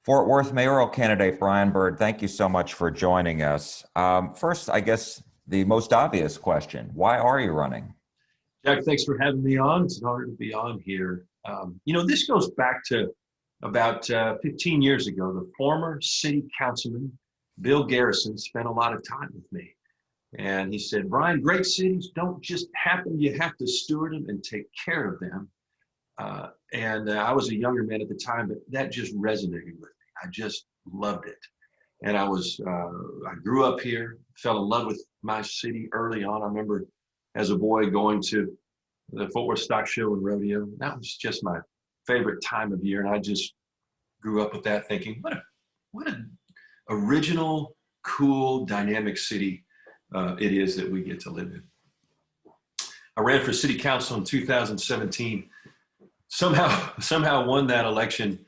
Fort Worth mayoral candidate Brian Byrd, thank you so much for joining us. First, I guess the most obvious question, why are you running? Jack, thanks for having me on. It's an honor to be on here. This goes back to about 15 years ago. The former city councilman, Bill Garrison, spent a lot of time with me. And he said, Brian, great cities don't just happen. You have to steward them and take care of them. I was a younger man at the time, but that just resonated with me. I just loved it. And I grew up here, fell in love with my city early on. I remember as a boy going to the Fort Worth Stock Show and Rodeo. That was just my favorite time of year. And I just grew up with that thinking, what an original, cool, dynamic city it is that we get to live in. I ran for city council in 2017, somehow won that election.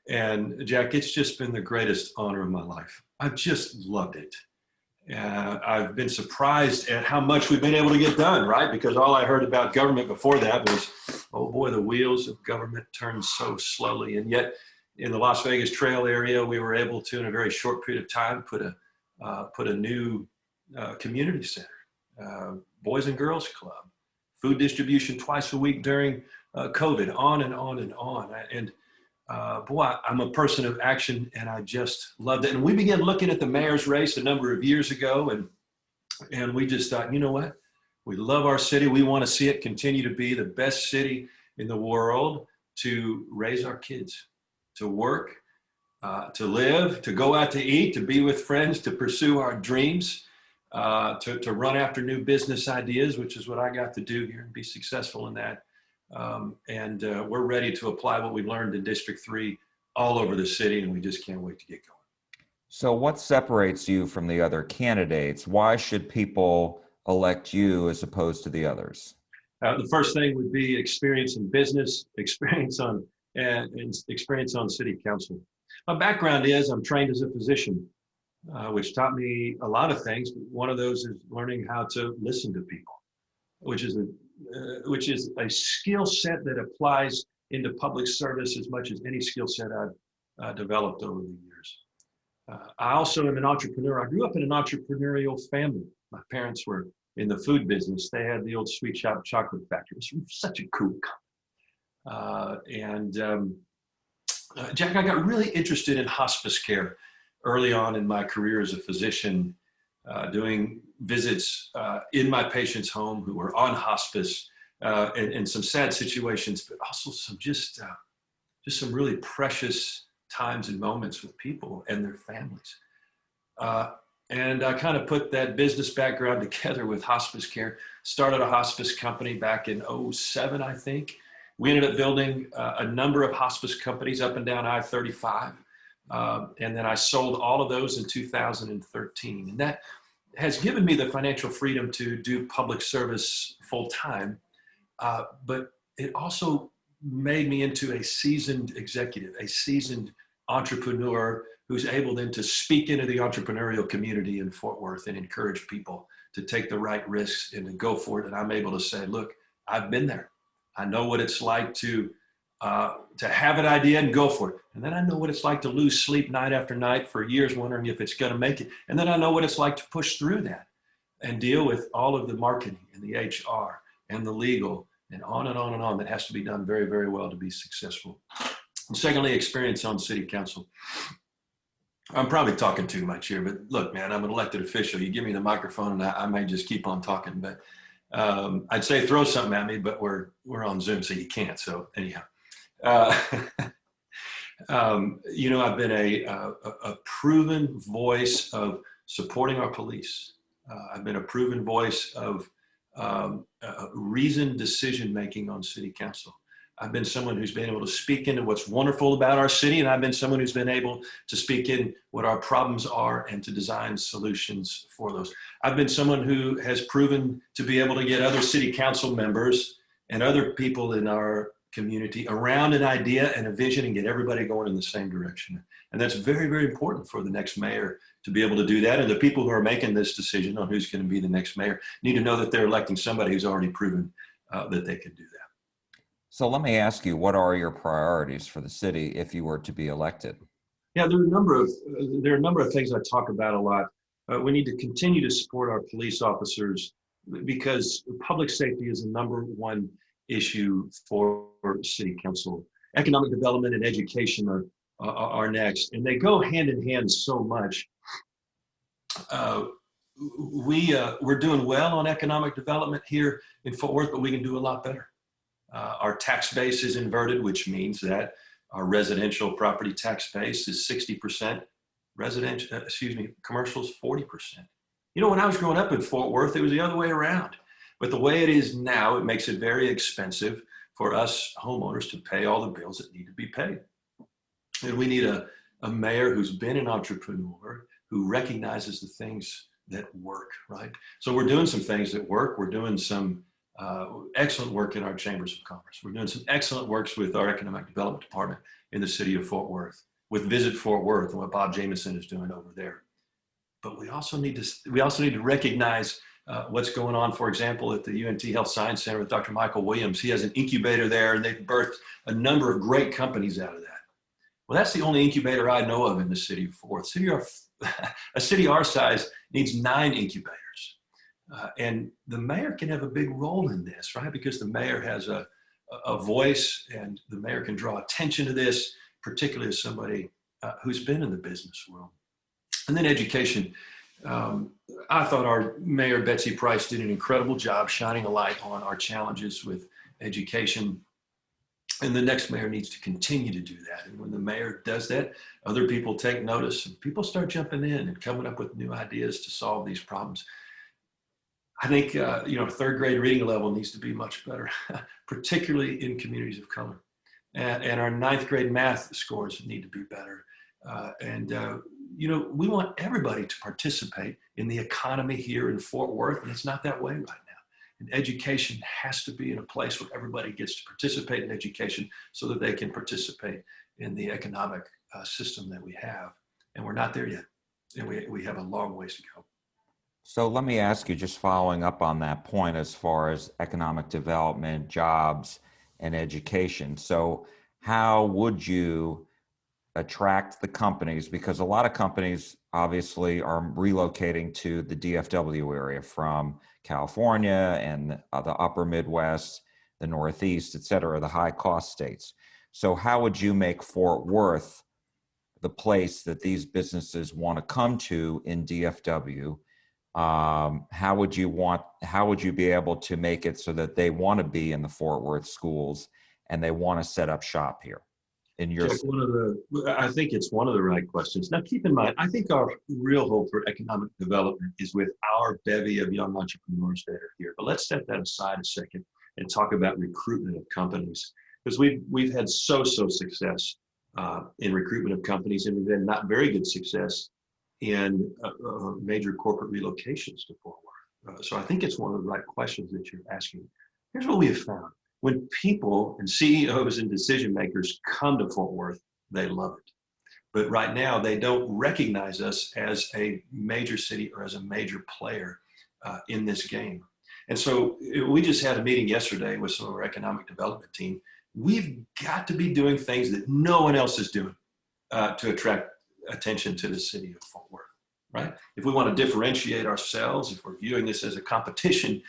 And Jack, it's just been the greatest honor of my life. I've just loved it. I've been surprised at how much we've been able to get done, right? Because all I heard about government before that was, oh boy, the wheels of government turn so slowly. And yet in the Las Vegas Trail area, we were able to, in a very short period of time, put a new community center, Boys and Girls Club, food distribution twice a week during COVID, on and on and on. Boy, I'm a person of action, and I just loved it. And we began looking at the mayor's race a number of years ago, and we just thought, you know what? We love our city. We want to see it continue to be the best city in the world to raise our kids, to work, to live, to go out to eat, to be with friends, to pursue our dreams, to run after new business ideas, which is what I got to do here and be successful in that. We're ready to apply what we learned in District 3 all over the city, and we just can't wait to get going. So what separates you from the other candidates? Why should people elect you as opposed to the others? The first thing would be experience in business, experience on city council. My background is I'm trained as a physician, which taught me a lot of things. One of those is learning how to listen to people, which is a skill set that applies into public service as much as any skill set I've developed over the years. I also am an entrepreneur. I grew up in an entrepreneurial family. My parents were in the food business. They had the old Sweet Shop chocolate factory. It was such a cool company. Jack, I got really interested in hospice care early on in my career as a physician, doing visits in my patient's home who were on hospice, and some sad situations, but also some just some really precious times and moments with people and their families. And I kind of put that business background together with hospice care, started a hospice company back in '07, I think. We ended up building a number of hospice companies up and down I-35. And then I sold all of those in 2013. And that has given me the financial freedom to do public service full time. But it also made me into a seasoned executive, a seasoned entrepreneur who's able then to speak into the entrepreneurial community in Fort Worth and encourage people to take the right risks and to go for it. And I'm able to say, look, I've been there. I know what it's like to have an idea and go for it. And then I know what it's like to lose sleep night after night for years wondering if it's going to make it. And then I know what it's like to push through that and deal with all of the marketing and the HR and the legal and on and on and on that has to be done very, very well to be successful. And secondly, experience on city council. I'm probably talking too much here, but look, man, I'm an elected official. You give me the microphone and I might just keep on talking, but I'd say throw something at me, but we're on Zoom, so you can't. So anyhow, I've been a proven voice of supporting our police. I've been a proven voice of reasoned decision-making on city council. I've been someone who's been able to speak into what's wonderful about our city, and I've been someone who's been able to speak in what our problems are and to design solutions for those. I've been someone who has proven to be able to get other city council members and other people in our community around an idea and a vision and get everybody going in the same direction. And that's very, very important for the next mayor to be able to do that. And the people who are making this decision on who's going to be the next mayor need to know that they're electing somebody who's already proven that they can do that. So let me ask you, what are your priorities for the city if you were to be elected? Yeah, there are a number of things I talk about a lot. We need to continue to support our police officers because public safety is the number one issue for city council. Economic development and education are next, and they go hand in hand so much. Uh, we're doing well on economic development here in Fort Worth, but we can do a lot better. Our tax base is inverted, which means that our residential property tax base is 60%, residential, commercials 40%. You know, when I was growing up in Fort Worth, it was the other way around. But the way it is now, it makes it very expensive for us homeowners to pay all the bills that need to be paid. And we need a mayor who's been an entrepreneur, who recognizes the things that work, right? So we're doing some things that work. We're doing some excellent work in our chambers of commerce. We're doing some excellent works with our economic development department in the city of Fort Worth, with Visit Fort Worth and what Bob Jameson is doing over there. But we also need to recognize what's going on, for example, at the UNT Health Science Center with Dr. Michael Williams. He has an incubator there, and they've birthed a number of great companies out of that. Well, that's the only incubator I know of in the city of Fort Worth. A city our size needs 9 incubators. And the mayor can have a big role in this, right? Because the mayor has a voice, and the mayor can draw attention to this, particularly as somebody who's been in the business world. And then education. I thought our mayor, Betsy Price, did an incredible job shining a light on our challenges with education. And the next mayor needs to continue to do that. And when the mayor does that, other people take notice, and people start jumping in and coming up with new ideas to solve these problems. I think, third grade reading level needs to be much better, particularly in communities of color. And our 9th grade math scores need to be better. We want everybody to participate in the economy here in Fort Worth, and it's not that way right now. And education has to be in a place where everybody gets to participate in education so that they can participate in the economic system that we have. And we're not there yet. And we have a long ways to go. So let me ask you, just following up on that point as far as economic development, jobs, and education. So how would you attract the companies? Because a lot of companies obviously are relocating to the DFW area from California and the upper Midwest, the Northeast, et cetera, the high cost states. So how would you make Fort Worth the place that these businesses want to come to in DFW? How would you be able to make it so that they want to be in the Fort Worth schools and they want to set up shop here in your Jack, I think it's one of the right questions. Now, keep in mind, I think our real hope for economic development is with our bevy of young entrepreneurs that are here. But let's set that aside a second and talk about recruitment of companies, because we've had so success in recruitment of companies, and we've had not very good success in major corporate relocations to Fort Worth. So I think it's one of the right questions that you're asking. Here's what we have found. When people and CEOs and decision makers come to Fort Worth, they love it. But right now, they don't recognize us as a major city or as a major player in this game. And so we just had a meeting yesterday with some of our economic development team. We've got to be doing things that no one else is doing to attract attention to the city of Fort Worth, right? If we want to differentiate ourselves, if we're viewing this as a competition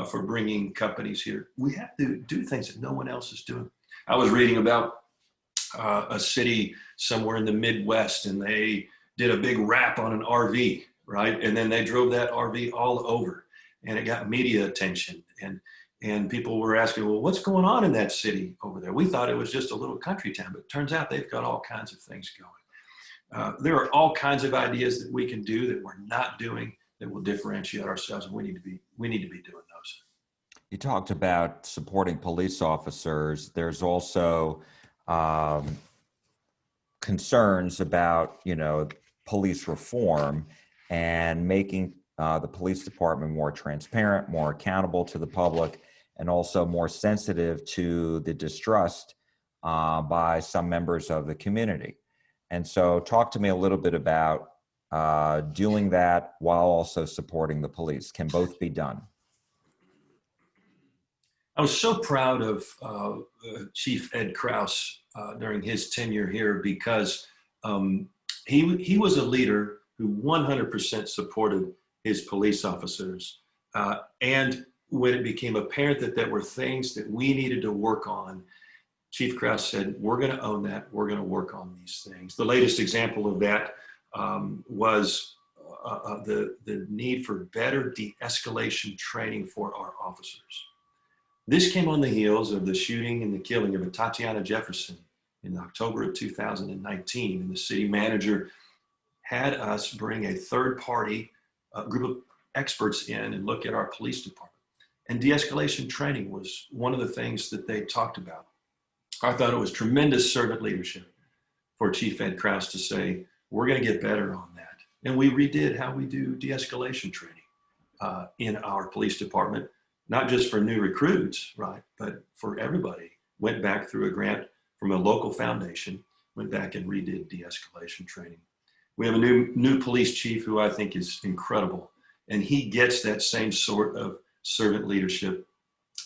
for bringing companies here, we have to do things that no one else is doing. I was reading about a city somewhere in the Midwest, and they did a big wrap on an RV, right? And then they drove that RV all over, and it got media attention. And people were asking, well, what's going on in that city over there? We thought it was just a little country town, but it turns out they've got all kinds of things going. There are all kinds of ideas that we can do that we're not doing that will differentiate ourselves, and we need to be doing those. You talked about supporting police officers. There's also concerns about, police reform and making the police department more transparent, more accountable to the public, and also more sensitive to the distrust by some members of the community. And so talk to me a little bit about doing that while also supporting the police. Can both be done? I was so proud of Chief Ed Kraus during his tenure here, because Um, he was a leader who 100% supported his police officers. And when it became apparent that there were things that we needed to work on, Chief Krause said, we're going to own that. We're going to work on these things. The latest example of that was the need for better de-escalation training for our officers. This came on the heels of the shooting and the killing of Tatiana Jefferson in October of 2019. And the city manager had us bring a third-party group of experts in and look at our police department. And de-escalation training was one of the things that they talked about. I thought it was tremendous servant leadership for Chief Ed Krause to say, we're going to get better on that. And we redid how we do de-escalation training in our police department, not just for new recruits, right, but for everybody. Went back through a grant from a local foundation, went back and redid de-escalation training. We have a new police chief who I think is incredible, and he gets that same sort of servant leadership,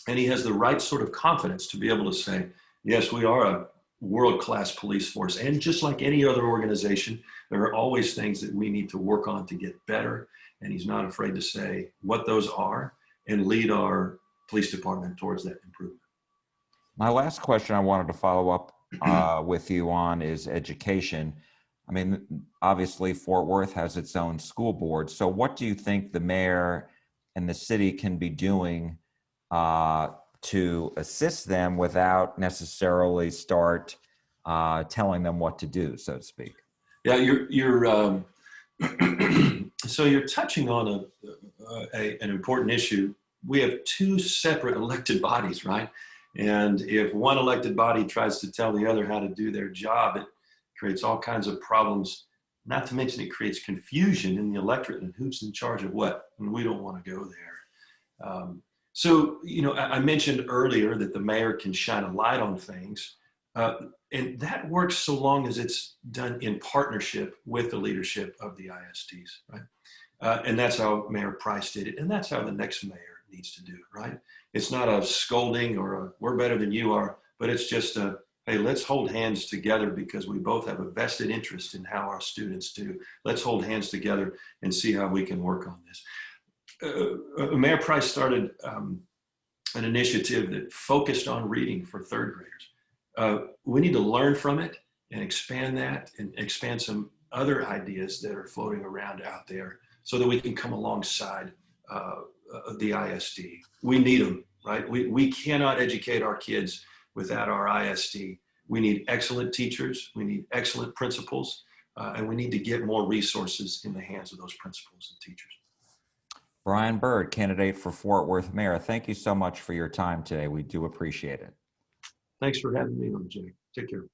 and he has the right sort of confidence to be able to say, yes, we are a world-class police force, and just like any other organization, there are always things that we need to work on to get better, and he's not afraid to say what those are and lead our police department towards that improvement. My last question I wanted to follow up with you on is education. I mean, obviously Fort Worth has its own school board. So what do you think the mayor and the city can be doing to assist them without necessarily start telling them what to do, so to speak? Yeah, so you're touching on an important issue. We have two separate elected bodies, right? And if one elected body tries to tell the other how to do their job, it creates all kinds of problems. Not to mention it creates confusion in the electorate and who's in charge of what, and we don't want to go there. So, I mentioned earlier that the mayor can shine a light on things, and that works so long as it's done in partnership with the leadership of the ISDs, right? And that's how Mayor Price did it, and that's how the next mayor needs to do it, right? It's not a scolding or a, we're better than you are, but it's just a, hey, let's hold hands together because we both have a vested interest in how our students do. Let's hold hands together and see how we can work on this. Mayor Price started an initiative that focused on reading for third graders. We need to learn from it and expand that and expand some other ideas that are floating around out there so that we can come alongside the ISD. We need them, right? We cannot educate our kids without our ISD. We need excellent teachers, we need excellent principals, and we need to get more resources in the hands of those principals and teachers. Brian Byrd, candidate for Fort Worth Mayor, thank you so much for your time today. We do appreciate it. Thanks for having me on, Jay. Take care.